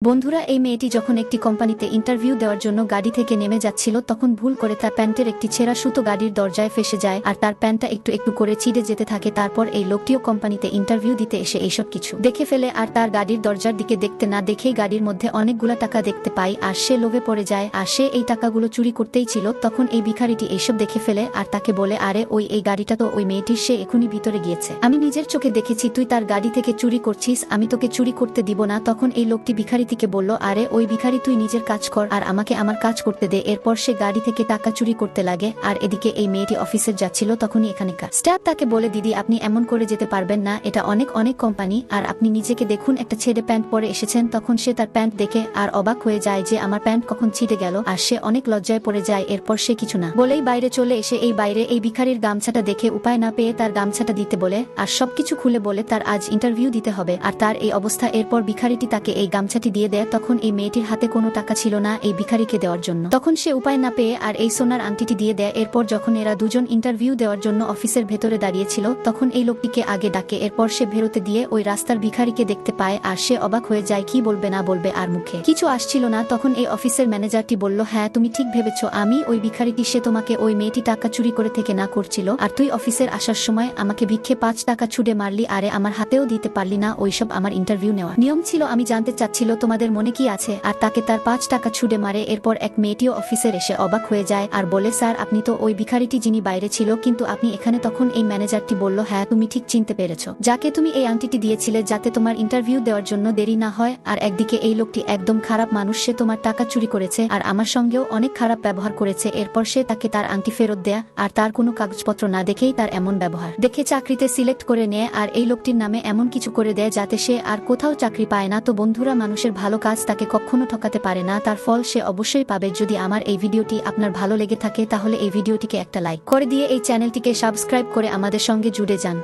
বন্ধুরা, এই মেয়েটি যখন একটি কোম্পানিতে ইন্টারভিউ দেওয়ার জন্য গাড়ি থেকে নেমে যাচ্ছিল তখন ভুল করে তার প্যান্টের একটি ছেঁড়া সুতো গাড়ির দরজায় ফেসে যায় আর তার প্যান্টটা একটু একটু করে ছিঁড়ে যেতে থাকে। তারপর এই লোকটিও কোম্পানিতে ইন্টারভিউ দিতে এসে এইসব কিছু দেখে ফেলে আর তার গাড়ির দরজার দিকে দেখতে না দেখেই গাড়ির মধ্যে অনেকগুলা টাকা দেখতে পায় আর সে লোভে পড়ে যায় আর সে এই টাকাগুলো চুরি করতেই ছিল। তখন এই ভিখারিটি এইসব দেখে ফেলে আর তাকে বলে, আরে এই গাড়িটা তো ওই মেয়েটির, সে এখনই ভিতরে গিয়েছে, আমি নিজের চোখে দেখেছি তুই তার গাড়ি থেকে চুরি করছিস, আমি তোকে চুরি করতে দিব না। তখন এই লোকটি ভিখারিটিকে বলল, আরে ওই ভিখারি তুই নিজের কাজ কর আর আমাকে আমার কাজ করতে দে। এরপর সে গাড়ি থেকে টাকা চুরি করতে লাগে। আর এদিকে এই মেয়েটি অফিসে যাচ্ছিল তখনই এখানকার স্টাফ তাকে বলে, দিদি আপনি এমন করে যেতে পারবেন না, এটা অনেক অনেক কোম্পানি আর আপনি নিজেকে দেখুন, একটা ছেড়ে প্যান্ট পরে এসেছেন। তখন সে তার প্যান্ট দেখে আর অবাক হয়ে যায় যে আমার প্যান্ট কখন ছিঁড়ে গেল আর সে অনেক লজ্জায় পড়ে যায়। এরপর সে কিছু না বলেই বাইরে চলে এসে বাইরে এই ভিখারির গামছাটা দেখে উপায় না পেয়ে তার গামছাটা দিতে বলে আর সবকিছু খুলে বলে তার আজ ইন্টারভিউ দিতে হবে আর তার এই অবস্থা। এরপর ভিখারিটি তাকে এই গামছাটি দিয়ে দেয়। তখন এই মেয়েটির হাতে কোনো টাকা ছিল না এই ভিখারিকে দেওয়ার জন্য, তখন সে উপায় না পেয়ে আর এই সোনার আংটিটি দিয়ে দেয়। এরপর যখন এরা দুজন ইন্টারভিউ দেওয়ার জন্য অফিসের ভেতরে দাঁড়িয়েছিল তখন এই লোকটিকে আগে ডাকে। এরপর সে বেরোতে দিয়ে ওই রাস্তার ভিখারিকে দেখতে পায় আর সে অবাক হয়ে যায়, কি বলবে না বলবে আর মুখে কিছু আসছিল না। তখন এই অফিসের ম্যানেজারটি বলল, হ্যাঁ তুমি ঠিক ভেবেছ, আমি ওই ভিখারিটি, সে তোমাকে ওই মেয়েটি টাকা চুরি করে থেকে না করছিল আর তুই অফিসের আসার সময় আমাকে ভিক্ষে 5 টাকা ছুড়ে মারলি, আরে আমার হাতেও দিতে পারলি না, ওইসব আমার ইন্টারভিউ নেওয়া নিয়ম ছিল, আমি জানতে চাচ্ছিল তোমাদের মনে কি আছে। আর তাকে তার 5 টাকা ছুড়ে মারে। এরপর এক মেয়েটিও অফিসের এসে অবাক হয়ে যায় আর বলে, স্যার আপনি তো ওই ভিখারিটি যিনি বাইরে ছিল, কিন্তু আপনি এখানে। তখন এই ম্যানেজারটি বলল, হ্যাঁ তুমি ঠিক চিনতে পেরেছ, যাকে তুমি এই আংটিটি দিয়েছিলে যাতে তোমার ইন্টারভিউ দেওয়ার জন্য দেরি না হয়। আর একদিকে এই লোকটি একদম খারাপ মানুষ, সে তোমার টাকা চুরি করেছে আর আমার সঙ্গেও অনেক খারাপ ব্যবহার করেছে। এরপর সে তাকে তার আংটি ফেরত দেয়া আর তার কোনো কাগজপত্র না দেখেই তার এমন ব্যবহার দেখে চাকরিতে সিলেক্ট করে নেয় আর এই লোকটির নামে এমন কিছু করে দেয় যাতে সে আর কোথাও চাকরি পায় না। তো বন্ধুরা, মানুষের ভালো কাজ তাকে কখনো ঠকাতে পারে না, তার ফল সে অবশ্যই পাবে। যদি আমার এই ভিডিওটি আপনার ভালো লেগে থাকে তাহলে এই ভিডিওটিকে একটা লাইক করে দিয়ে এই চ্যানেলটিকে সাবস্ক্রাইব করে আমাদের সঙ্গে জুড়ে যান।